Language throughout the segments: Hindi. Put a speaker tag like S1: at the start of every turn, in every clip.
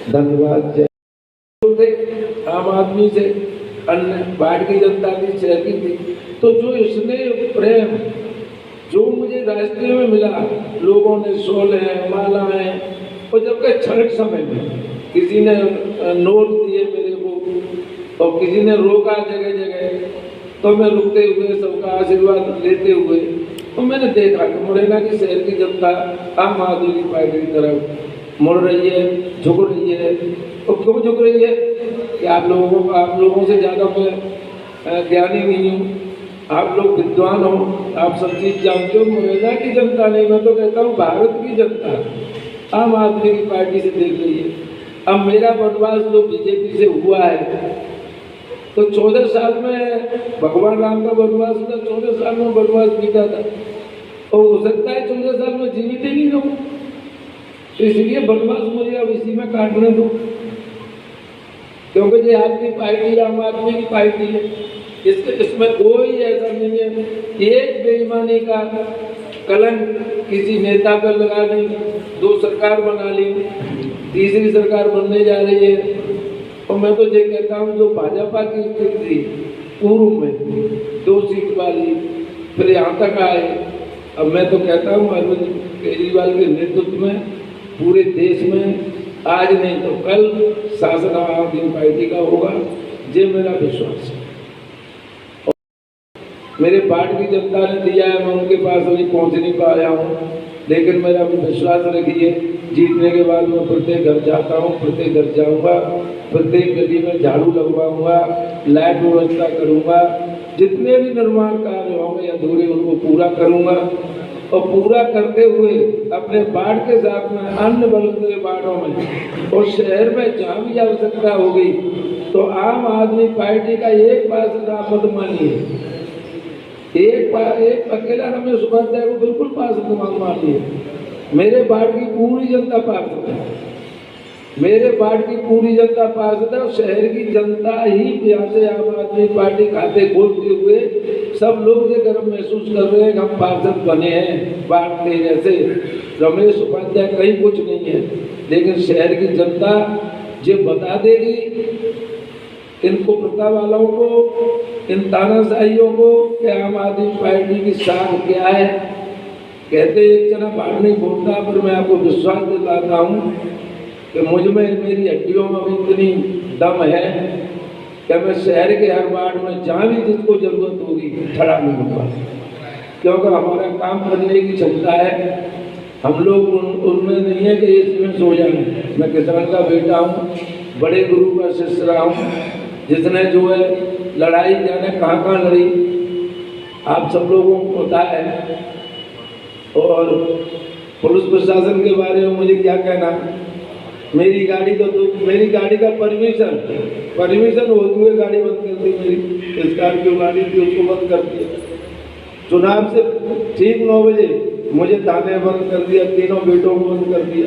S1: धन्यवाद। जय आम आदमी से अन्य भारतीय जनता की शहर की थी, तो जो स्नेह प्रेम जो मुझे रास्ते में मिला, लोगों ने शोले मालाएं, और जबकि क्षणिक समय में किसी ने नोट दिए मेरे को और किसी ने रोका जगह जगह, तो मैं रुकते हुए सबका आशीर्वाद लेते हुए तो मैंने देखा कि मुरैना की शहर की जनता आम आदमी की पार्टी की तरफ मुड़ रही है, झुक रही है। तो क्यों झुक रही है कि आप लोगों से ज़्यादा मैं ज्ञानी नहीं हूँ, आप लोग विद्वान हो, आप सब चीज़ जानते हो। मुरैना की जनता नहीं, मैं तो कहता हूँ भारत की जनता आम आदमी की पार्टी से देख रही है। अब मेरा वनवास जो बीजेपी से हुआ है, तो 14 साल में भगवान राम का वनवास था, 14 साल में वनवास बीता था, और हो सकता है 14 साल में जीवित ही नहीं रहूं, तो इसलिए वनवास मुझे अब इसी में काटने दो, क्योंकि ये आपकी पार्टी आम आदमी की पार्टी है। इसमें कोई ऐसा नहीं है, एक बेईमानी का कलंक किसी नेता पर लगा नहीं, 2 सरकार बना ली, तीसरी सरकार बनने जा रही है। और मैं तो ये कहता हूँ जो भाजपा की स्थिति थी पूर्व में 2 सीट वाली, फिर यहाँ तक आए, अब मैं तो कहता हूँ अरविंद केजरीवाल के नेतृत्व में पूरे देश में आज नहीं तो कल शासन आम आदमी पार्टी का होगा, ये मेरा विश्वास है। मेरे पार्टी की जनता ने दिया है, मैं उनके पास अभी पहुँच नहीं पाया हूँ, लेकिन मेरा विश्वास रखिए जीतने के बाद मैं प्रत्येक घर जाता हूँ, प्रत्येक घर जाऊँगा, प्रत्येक गली में झाड़ू लगवाऊंगा, लाइट व्यवस्था करूँगा, जितने भी निर्माण कार्य होंगे अधूरे उनको पूरा करूँगा, और पूरा करते हुए अपने वार्ड के साथ में अन्य बड़े वार्डों में और शहर में जहाँ भी आवश्यकता होगी तो आम आदमी पार्टी का एक पार्षद आप मत मानिए, एक अकेला रमेश उपाध्याय को बिल्कुल पार्षद मानिए। मेरे वार्ड की पूरी जनता पार्षद है, मेरे वार्ड की पूरी जनता पार्षद है, और शहर की जनता ही यहाँ से आम आदमी पार्टी खाते खोलते हुए सब लोग ये गर्व महसूस कर रहे हैं कि हम पार्षद बने हैं वार्ड के। जैसे रमेश उपाध्याय कहीं कुछ नहीं है, लेकिन शहर की जनता ये बता देगी इनको प्रता वालों को, इन तानाशाहियों को कि आम आदमी पार्टी की शान क्या है। कहते एक जना बाढ़ नहीं बोलता, पर मैं आपको विश्वास दिलाता हूँ कि मुझ में मेरी हड्डियों में भी इतनी दम है कि मैं शहर के हर वार्ड में जहाँ भी जिसको जरूरत होगी खड़ा मिलूंगा, क्योंकि हमारा काम करने की क्षमता है। हम लोग उनमें नहीं है कि इसमें सो जाए। मैं किसान का बेटा हूँ, बड़े गुरु का शिष्य रहा हूँ, जिसने जो है लड़ाई जाने कहाँ लड़ी आप सब लोगों को पता है। और पुलिस प्रशासन के बारे में मुझे क्या कहना, मेरी गाड़ी तो मेरी गाड़ी का परमिशन होते हुए गाड़ी बंद कर दी, मेरी स्कॉर्पियो गाड़ी थी उसको बंद कर दिया। चुनाव से ठीक 9 बजे मुझे थाने बंद कर दिया, तीनों बेटों को बंद कर दिया,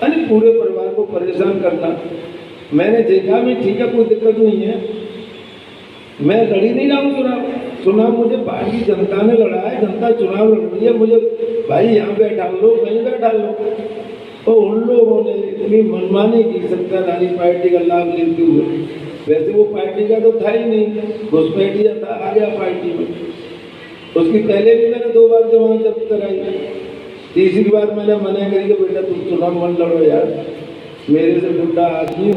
S1: यानी पूरे परिवार को परेशान करना। मैंने देखा भी ठीक है, कोई दिक्कत नहीं है, मैं लड़ी नहीं रहा हूँ चुनाव मुझे भारतीय जनता ने लड़ा है, जनता चुनाव लड़ रही है, मुझे भाई यहाँ बैठा लो कहीं बैठा लो। तो उन लोगों ने इतनी मनमानी की सत्ताधारी पार्टी का लाभ लेते हुए, वैसे वो पार्टी का तो था ही नहीं, घुसपैठिया था, आ गया पार्टी में। उसकी पहले भी मैंने 2 बार जमानत जब्त कराई, तीसरी बार मैंने मना करी कि बेटा तुम चुनाव मत लड़ो यार, मेरे से बुढ़ा आदमी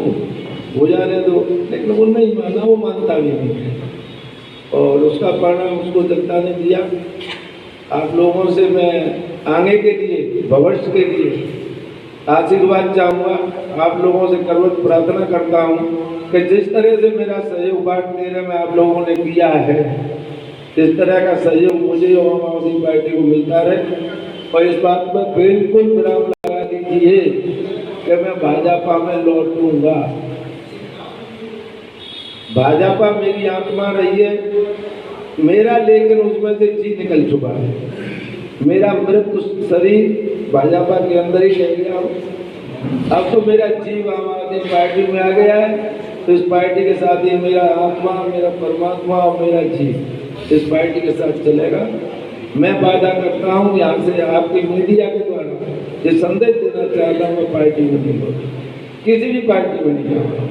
S1: हो जाने दो, लेकिन वो नहीं माना, वो मानता भी नहीं, और उसका परिणाम उसको जनता ने दिया। आप लोगों से मैं आगे के लिए, भविष्य के लिए आशीर्वाद चाहूँगा, आप लोगों से करवत प्रार्थना करता हूँ कि जिस तरह से मेरा सहयोग वार्ड 13 में आप लोगों ने किया है, इस तरह का सहयोग मुझे और आम आदमी पार्टी को मिलता रहे। और इस बात पर बिल्कुल विराम लगा दीजिए कि मैं भाजपा में लौटूंगा। भाजपा मेरी आत्मा रही है मेरा, लेकिन उसमें से जी निकल चुका है, मेरा मृत शरीर भाजपा के अंदर ही रह गया हूँ। अब तो मेरा जीव आम आदमी पार्टी में आ गया है, तो इस पार्टी के साथ ही मेरा आत्मा, मेरा परमात्मा और मेरा जीव इस पार्टी के साथ चलेगा। मैं वादा करता हूँ यहाँ से आपकी मीडिया के द्वारा ये संदेश देना चाहता हूँ, मैं पार्टी में नहीं लौटूंगा। किसी भी पार्टी में नहीं जाऊँगा।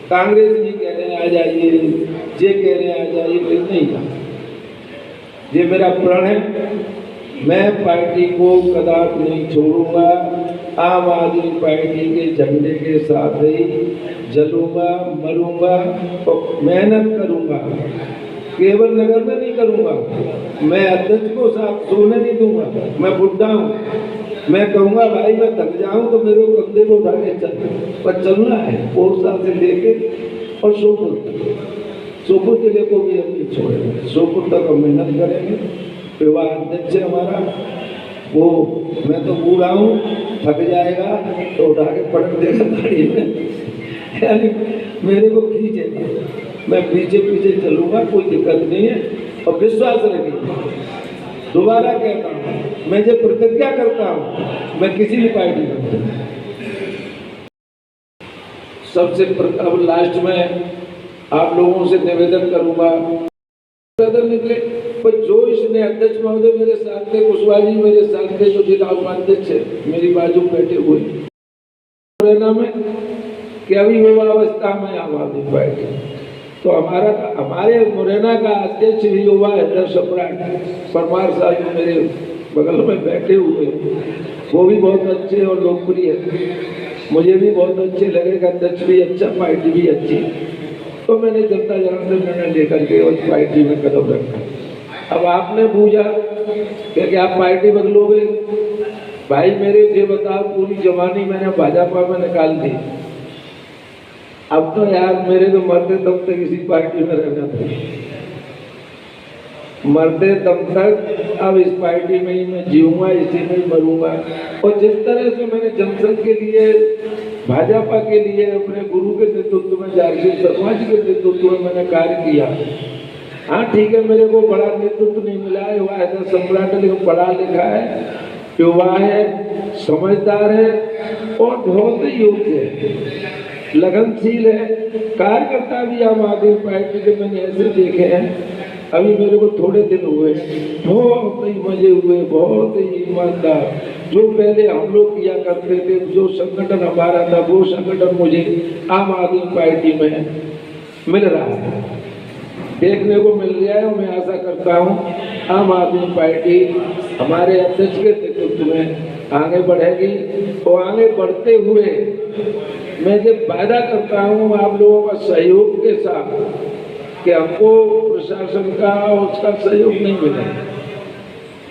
S1: कांग्रेस जी कह रहे हैं आ जाइए, जे कह रहे हैं आ जाइए, मैं नहीं जाऊँगा। ये मेरा प्रण है, मैं पार्टी को कदापि नहीं छोड़ूंगा। आम आदमी पार्टी के झंडे के साथ ही जलूंगा, मरूंगा और मेहनत करूंगा। केवल नगर में नहीं करूंगा, मैं अध्यक्ष को साथ सोने नहीं दूंगा। मैं बुढ़ा हूँ, मैं कहूँगा भाई मैं थक जाऊँ तो मेरे को कंधे को उठा के चल, पर चलना है पोरसा से लेके और सोपुर जिले को भी हम नहीं छोड़ेंगे। सोपुर तक हम मेहनत करेंगे। युवा अध्यक्ष हमारा वो, मैं तो बूढ़ा हूँ, थक जाएगा तो उठा के पटक देगा गाड़ी में, यानी मेरे को खींचेगा, मैं पीछे पीछे चलूँगा, कोई दिक्कत नहीं है। और विश्वास रखिए, दोबारा कहता हूँ, मैं जो प्रतिज्ञा करता हूँ मैं किसी भी पार्टी में सबसे अब लास्ट में आप लोगों से निवेदन करूंगा, निकले पर जो इसने अध्यक्ष महोदय मेरे साथ थे, कुशवाहा जी मेरे साथ थे, जो जिला उपाध्यक्ष है मेरी बाजू बैठे हुए मुरैना में, कि अभी युवावस्था में आम आदमी पार्टी, तो हमारे मुरैना का अध्यक्ष भी युवा है सम्राट परमार साहब जो मेरे बगल में बैठे हुए, वो भी बहुत अच्छे और लोकप्रिय है। मुझे भी बहुत अच्छे लगेगा, अध्यक्ष भी अच्छा, पार्टी भी अच्छी। तो मैंने जनता जनार्दन निर्णय लेकर के उस पार्टी में कदम रखा। अब आपने पूछा कि आप पार्टी बदलोगे, भाई मेरे ये बताओ, पूरी जवानी मैंने भाजपा में निकाल दी, अब तो यार मेरे तो मरते दम तक इसी पार्टी में रहना था, मरते दम तक अब इस पार्टी में ही मैं जीऊंगा, इसी में ही मरूंगा। और जिस तरह से मैंने जनसंघ के लिए, भाजपा के लिए, अपने गुरु के नेतृत्व में, झारखंड समाज के नेतृत्व में मैंने कार्य किया, हाँ ठीक है, मेरे को बड़ा नेतृत्व नहीं मिला है, युवा है सम्राट, लेकिन पढ़ा लिखा है, युवा है, समझदार है और बहुत ही योग्य है, लगनशील है। कार्यकर्ता भी आम आदमी पार्टी के मैंने ऐसे देखे हैं, अभी मेरे को थोड़े दिन हुए, बहुत ही मजे हुए, बहुत ही ईमानदार, जो पहले हम लोग किया करते थे, जो संगठन हमारा था, वो संगठन मुझे आम आदमी पार्टी में मिल रहा है, देखने को मिल रहा है। और मैं आशा करता हूँ आम आदमी पार्टी हमारे अध्यक्ष के नेतृत्व में आगे बढ़ेगी, और आगे बढ़ते हुए मैं जब वादा करता हूँ आप लोगों का सहयोग के साथ कि हमको प्रशासन का उसका सहयोग नहीं मिलेगा,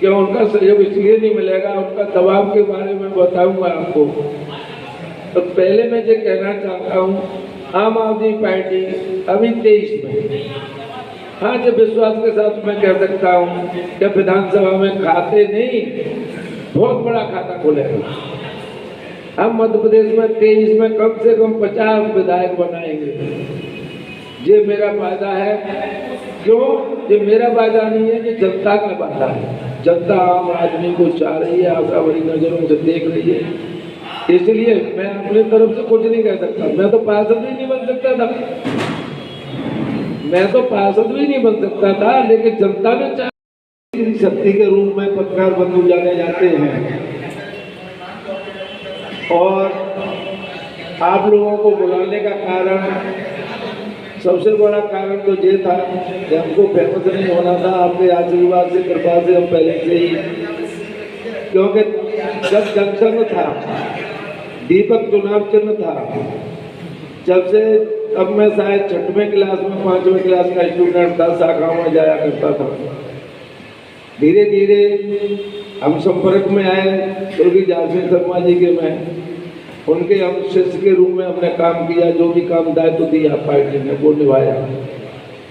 S1: क्यों उनका सहयोग इसलिए नहीं मिलेगा, उनका दबाव के बारे में बताऊंगा आपको। तो पहले मैं ये कहना चाहता हूँ, आम आदमी पार्टी अभी 23 में, हाँ जब विश्वास के साथ मैं कह सकता हूँ कि विधानसभा में खाते नहीं, बहुत बड़ा खाता खोलेगा। हम मध्य प्रदेश में 23 में कम से कम 50 विधायक बनाएंगे। ये मेरा वादा है, क्यों? ये मेरा वादा नहीं है, ये जनता का वादा है। जनता आम आदमी को चाह रही है, आशा भरी नजरों से देख रही है, इसलिए मैं अपनी तरफ से कुछ नहीं कह सकता। मैं तो पार्षद भी नहीं बन सकता था, मैं तो पार्षद भी नहीं बन सकता था, लेकिन जनता ने चाहा, शक्ति के रूप में पत्रकार बंधु जाने जाते हैं। और आप लोगों को बुलाने का कारण, सबसे बड़ा कारण तो ये था कि हमको फेमस नहीं होना था, आपके आशीर्वाद से, कृपा से हम पहले से ही, क्योंकि जब जंक्शन था, दीपक चुनाव चिन्ह था, जब से, अब मैं शायद 6वीं क्लास में 5वीं क्लास का स्टूडेंट था, शाखाओं में जाया करता था। धीरे धीरे हम संपर्क में आए, स्वर्गीय झारखंड शर्मा जी के, मैं उनके हम शिष्य के रूप में हमने काम किया, जो भी काम दायित्व दिया पार्टी ने वो निभाया।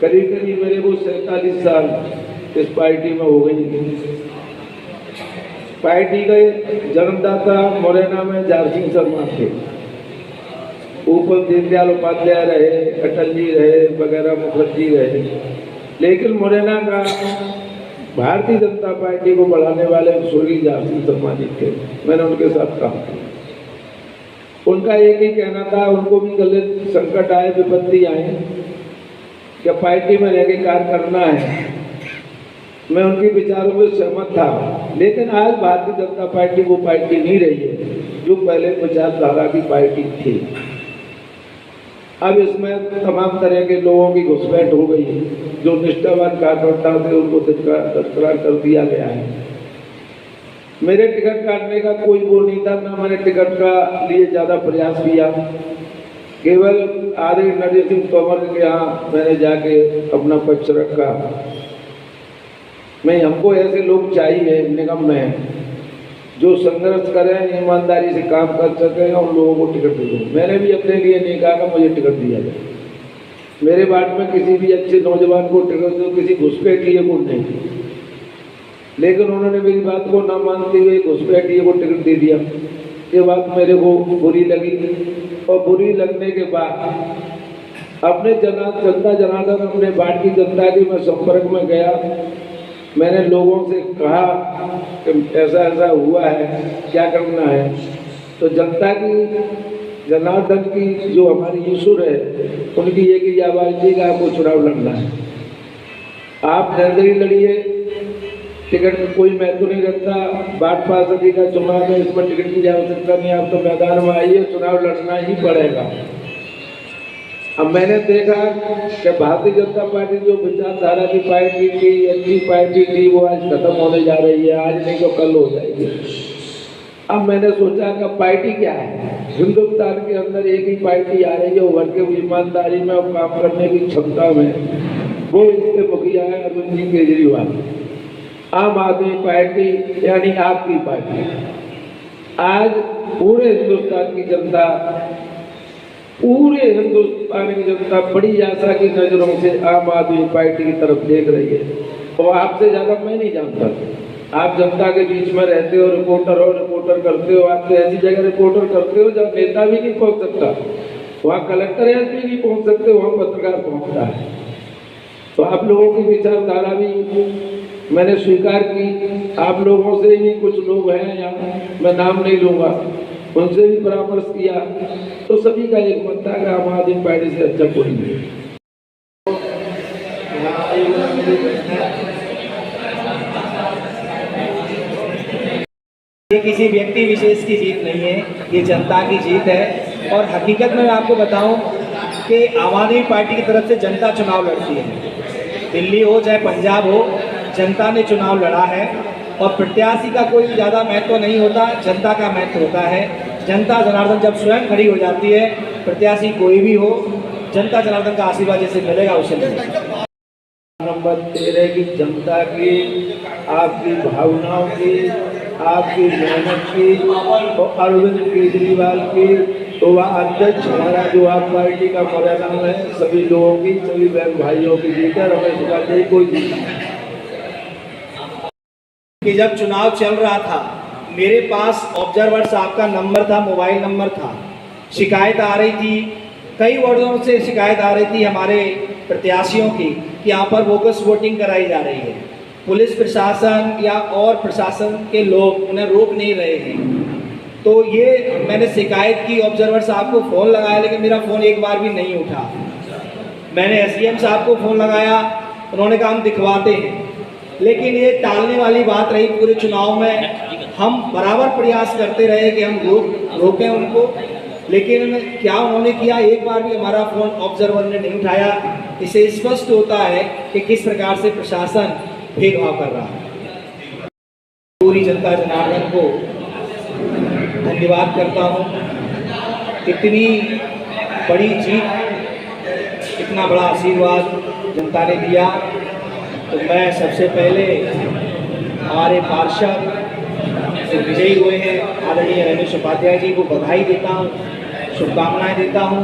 S1: करीब करीब मेरे को 47 साल इस पार्टी में हो गई। पार्टी के जन्मदाता मुरैना में झारखंड शर्मा थे, ऊपर दीनदयाल उपाध्याय रहे, अटल जी रहे, वगैरह मुखर्जी रहे, लेकिन मुरैना का भारतीय जनता पार्टी को बढ़ाने वाले स्वर्गीय झारखंड शर्मा जी थे। मैंने उनके साथ काम किया। उनका एक ही कहना था, उनको भी गले संकट आए, विपत्ति आए, क्या पार्टी में रह के कार्य करना है। मैं उनके विचारों में सहमत था, लेकिन आज भारतीय जनता पार्टी वो पार्टी नहीं रही है जो पहले विचारधारा की पार्टी थी। अब इसमें तमाम तरह के लोगों की घुसपैठ हो गई है। जो निष्ठावान कार्यकर्ता थे उनको तत्काल कर दिया गया है। मेरे टिकट काटने का कोई वो नहीं था, ना मैंने टिकट का लिए ज़्यादा प्रयास किया। केवल आदरणीय नरेंद्र सिंह तोमर के यहाँ मैंने जाके अपना पक्ष रखा। मैं हमको ऐसे लोग चाहिए निगम में जो संघर्ष करें, ईमानदारी से काम कर सकें और लोगों को टिकट दे दें। मैंने भी अपने लिए नहीं कहा कि मुझे टिकट दिया जाए। मेरे वार्ड में किसी भी अच्छे नौजवान को टिकट दो, किसी घुसपैठिए को नहीं। लेकिन उन्होंने मेरी बात को न मानते हुए घुसपैठिए को टिकट दे दिया। ये बात मेरे को बुरी लगी और बुरी लगने के बाद अपने जनता जनार्दन अपने वार्ड की जनता के मैं संपर्क में गया। मैंने लोगों से कहा कि ऐसा ऐसा हुआ है, क्या करना है। तो जनता की जनार्दन की जो हमारी ईश्वर है उनकी एक ही आवाज़ थी कि आपको चुनाव लड़ना है। आप निर्दलीय लड़िए, टिकट में कोई महत्व नहीं रखता। वार्ड पार्षद का चुनाव है, इसमें टिकट की आवश्यकता नहीं। आप तो मैदान में आइए, चुनाव लड़ना ही पड़ेगा। अब मैंने देखा कि भारतीय जनता पार्टी जो विचारधारा की पार्टी थी, अच्छी पार्टी थी, वो आज खत्म होने जा रही है। आज नहीं तो कल हो जाएगी। अब मैंने सोचा कि पार्टी क्या है। हिंदुस्तान के अंदर एक ही पार्टी आ रही है, उभर के ईमानदारी में और काम करने की क्षमता में। वो इसके मुखिया है अरविंद जी केजरीवाल। आम आदमी पार्टी यानी आपकी पार्टी। आज पूरे हिंदुस्तान की जनता, पूरे हिंदुस्तान की जनता बड़ी आशा की नजरों से आम आदमी पार्टी की तरफ देख रही है। और आपसे ज्यादा मैं नहीं जानता। आप जनता के बीच में रहते हो, रिपोर्टर करते हो। आप तो ऐसी जगह रिपोर्टर करते हो जहाँ नेता भी नहीं पहुंच सकता, वहाँ कलेक्टर भी नहीं पहुंच सकते, वहाँ पत्रकार पहुंचता है। तो आप लोगों की विचारधारा भी मैंने स्वीकार की। आप लोगों से भी कुछ लोग हैं यहाँ, मैं नाम नहीं लूंगा, उनसे भी परामर्श किया। तो सभी का एक मत था कि आम आदमी पार्टी से अच्छा कोई नहीं।
S2: ये किसी व्यक्ति विशेष की जीत नहीं है, ये जनता की जीत है। और हकीकत में मैं आपको बताऊं कि आम आदमी पार्टी की तरफ से जनता चुनाव लड़ती है। दिल्ली हो चाहे पंजाब हो, जनता ने चुनाव लड़ा है। और प्रत्याशी का कोई ज़्यादा महत्व नहीं होता, जनता का महत्व होता है। जनता जनार्दन जब स्वयं खड़ी हो जाती है, प्रत्याशी कोई भी हो, जनता जनार्दन का आशीर्वाद जैसे मिलेगा उसे मिलेगा।
S1: नंबर 13 की जनता की, आपकी भावनाओं की, आपकी मेहनत की और अरविंद केजरीवाल की। तो वह अध्यक्ष हमारा जो आप पार्टी का परिणाम है, सभी लोगों की, सभी बहन भाइयों की जीत है। रमेश मुखर्जी कोई जीत
S2: कि जब चुनाव चल रहा था, मेरे पास ऑब्जर्वर साहब का नंबर था, मोबाइल नंबर था। शिकायत आ रही थी, कई वार्डों से शिकायत आ रही थी हमारे प्रत्याशियों की कि यहाँ पर बोगस वोटिंग कराई जा रही है। पुलिस प्रशासन या और प्रशासन के लोग उन्हें रोक नहीं रहे हैं। तो ये मैंने शिकायत की, ऑब्जर्वर साहब को फ़ोन लगाया, लेकिन मेरा फ़ोन एक बार भी नहीं उठा। मैंने एसडीएम साहब को फ़ोन लगाया, उन्होंने कहा हम दिखवाते हैं। लेकिन ये टालने वाली बात रही पूरे चुनाव में। हम बराबर प्रयास करते रहे कि हम रोकें उनको, लेकिन क्या उन्होंने किया, एक बार भी हमारा फ़ोन ऑब्जर्वर ने नहीं उठाया। इससे स्पष्ट होता है कि किस प्रकार से प्रशासन भेदभाव कर रहा है। पूरी जनता जनार्दन को धन्यवाद करता हूँ। इतनी बड़ी जीत, इतना बड़ा आशीर्वाद जनता ने दिया। तो मैं सबसे पहले हमारे पार्षद जो विजयी हुए हैं आदरणीय रमेश उपाध्याय जी को बधाई देता हूँ, शुभकामनाएं देता हूँ।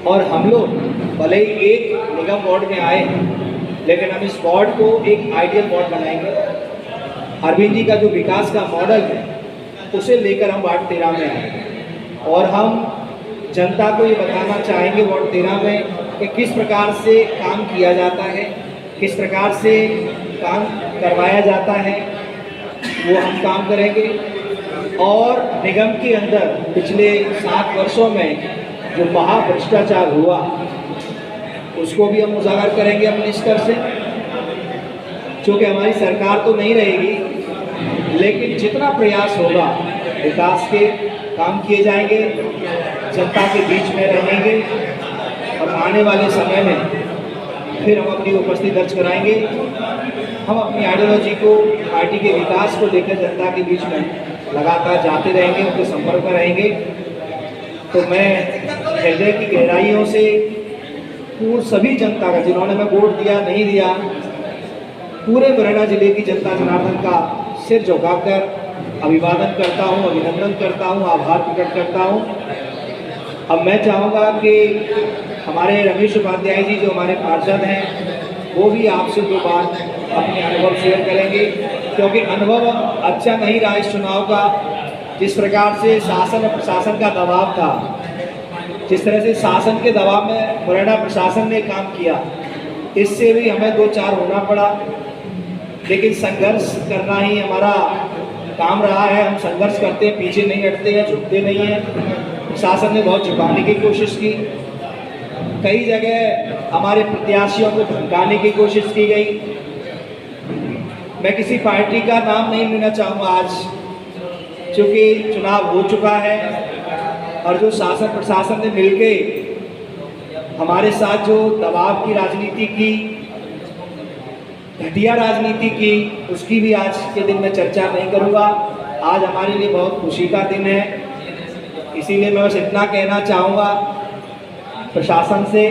S2: और हम लोग भले ही एक निगम वार्ड में आए हैं, लेकिन हम इस वार्ड को एक आइडियल वार्ड बनाएंगे। अरविंद जी का जो विकास का मॉडल है उसे लेकर हम वार्ड 13 में आए और हम जनता को ये बताना चाहेंगे वार्ड 13 में कि किस प्रकार से काम किया जाता है, किस प्रकार से काम करवाया जाता है, वो हम काम करेंगे। और निगम के अंदर पिछले 7 वर्षों में जो महाभ्रष्टाचार हुआ उसको भी हम उजागर करेंगे अपने स्तर से। क्योंकि हमारी सरकार तो नहीं रहेगी, लेकिन जितना प्रयास होगा विकास के काम किए जाएंगे, जनता के बीच में रहेंगे और आने वाले समय में फिर हम अपनी उपस्थिति दर्ज कराएंगे। हम अपनी आइडियोलॉजी को, पार्टी के विकास को लेकर जनता के बीच में लगातार जाते रहेंगे, उनके संपर्क में रहेंगे। तो मैं हृदय की गहराइयों से पूर्ण सभी जनता का, जिन्होंने मैं वोट दिया नहीं दिया, पूरे मुरैना जिले की जनता जनार्दन का सिर झुकाकर अभिवादन करता हूँ, अभिनंदन करता हूँ, आभार प्रकट करता हूँ। अब मैं चाहूँगा कि हमारे रमेश उपाध्याय जी जो हमारे पार्षद हैं, वो भी आपसे 2 बार अपने अनुभव शेयर करेंगे, क्योंकि अनुभव अच्छा नहीं रहा इस चुनाव का। जिस प्रकार से शासन और प्रशासन का दबाव था, जिस तरह से शासन के दबाव में मुरैना प्रशासन ने काम किया, इससे भी हमें 2-4 होना पड़ा। लेकिन संघर्ष करना ही हमारा काम रहा है। हम संघर्ष करते हैं, पीछे नहीं हटते हैं, झुकते नहीं हैं। प्रशासन ने बहुत झुकाने की कोशिश की, कई जगह हमारे प्रत्याशियों को धमकाने की कोशिश की गई। मैं किसी पार्टी का नाम नहीं लेना चाहूँगा आज, क्योंकि चुनाव हो चुका है और जो शासन प्रशासन ने मिलके हमारे साथ जो दबाव की राजनीति की, घटिया राजनीति की, उसकी भी आज के दिन में चर्चा नहीं करूँगा। आज हमारे लिए बहुत खुशी का दिन है, इसीलिए मैं बस इतना कहना चाहूँगा प्रशासन से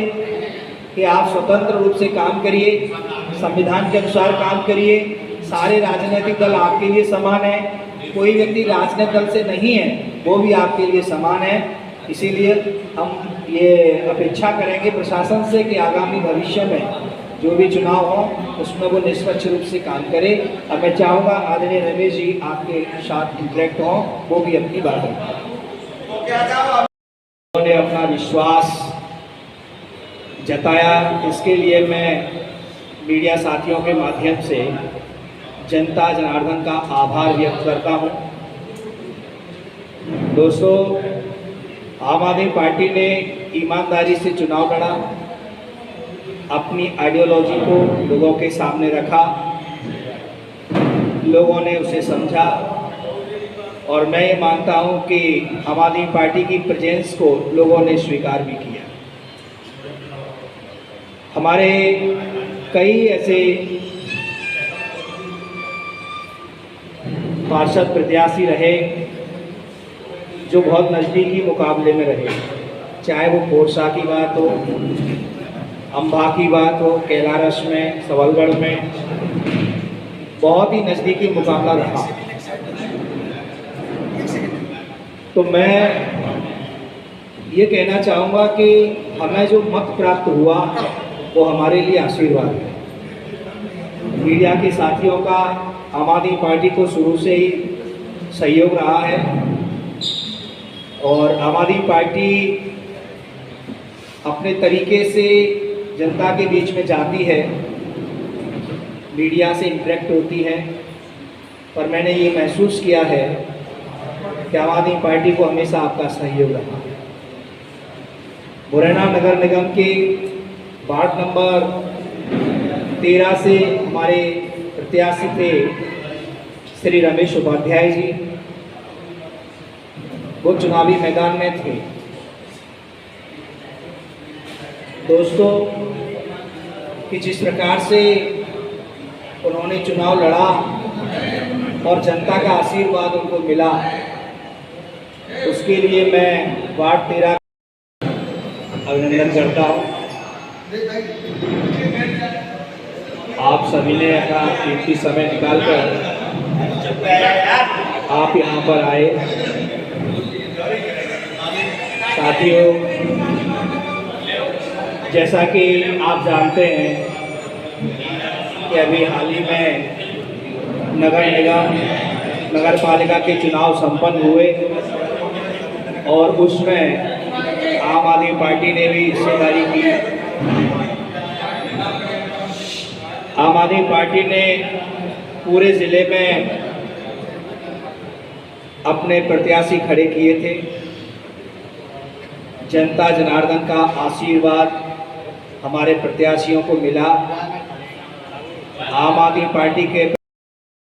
S2: कि आप स्वतंत्र रूप से काम करिए, संविधान के अनुसार काम करिए। सारे राजनीतिक दल आपके लिए समान है, कोई व्यक्ति राजनीतिक दल से नहीं है वो भी आपके लिए समान है। इसीलिए हम ये अपेक्षा करेंगे प्रशासन से कि आगामी भविष्य में जो भी चुनाव हो उसमें वो निष्पक्ष रूप से काम करे। अब मैं चाहूँगा आदरणीय रमेश जी आपके साथ इंटरेक्ट हों, वो भी अपनी बात रखें। उन्होंने अपना विश्वास जताया, इसके लिए मैं मीडिया साथियों के माध्यम से जनता जनार्दन का आभार व्यक्त करता हूं। दोस्तों, आम आदमी पार्टी ने ईमानदारी से चुनाव लड़ा, अपनी आइडियोलॉजी को लोगों के सामने रखा, लोगों ने उसे समझा और मैं ये मानता हूं कि आम आदमी पार्टी की प्रेजेंस को लोगों ने स्वीकार भी किया। हमारे कई ऐसे पार्षद प्रत्याशी रहे जो बहुत नज़दीकी मुकाबले में रहे, चाहे वो कोरसा की बात हो, अम्बा की बात हो, कैलारस में, सबलगढ़ में, बहुत ही नज़दीकी मुकाबला रहा। तो मैं ये कहना चाहूँगा कि हमें जो मत प्राप्त हुआ वो हमारे लिए आशीर्वाद है। मीडिया के साथियों का आम आदमी पार्टी को शुरू से ही सहयोग रहा है और आम आदमी पार्टी अपने तरीके से जनता के बीच में जाती है, मीडिया से इंटरेक्ट होती है। पर मैंने ये महसूस किया है कि आम आदमी पार्टी को हमेशा आपका सहयोग रहा। मुरैना नगर निगम के वार्ड नंबर 13 से हमारे प्रत्याशी थे श्री रमेश उपाध्याय जी, वो चुनावी मैदान में थे। दोस्तों, कि जिस प्रकार से उन्होंने चुनाव लड़ा और जनता का आशीर्वाद उनको मिला, उसके लिए मैं वार्ड 13 अभिनंदन करता हूँ। आप सभी ने अपना कीमती समय निकालकर आप यहाँ पर आए। साथियों, जैसा कि आप जानते हैं कि अभी हाल ही में नगर निगम, नगर पालिका के चुनाव संपन्न हुए और उसमें आम आदमी पार्टी ने भी हिस्सेदारी की। आम आदमी पार्टी ने पूरे ज़िले में अपने प्रत्याशी खड़े किए थे। जनता जनार्दन का आशीर्वाद हमारे प्रत्याशियों को मिला। आम आदमी पार्टी के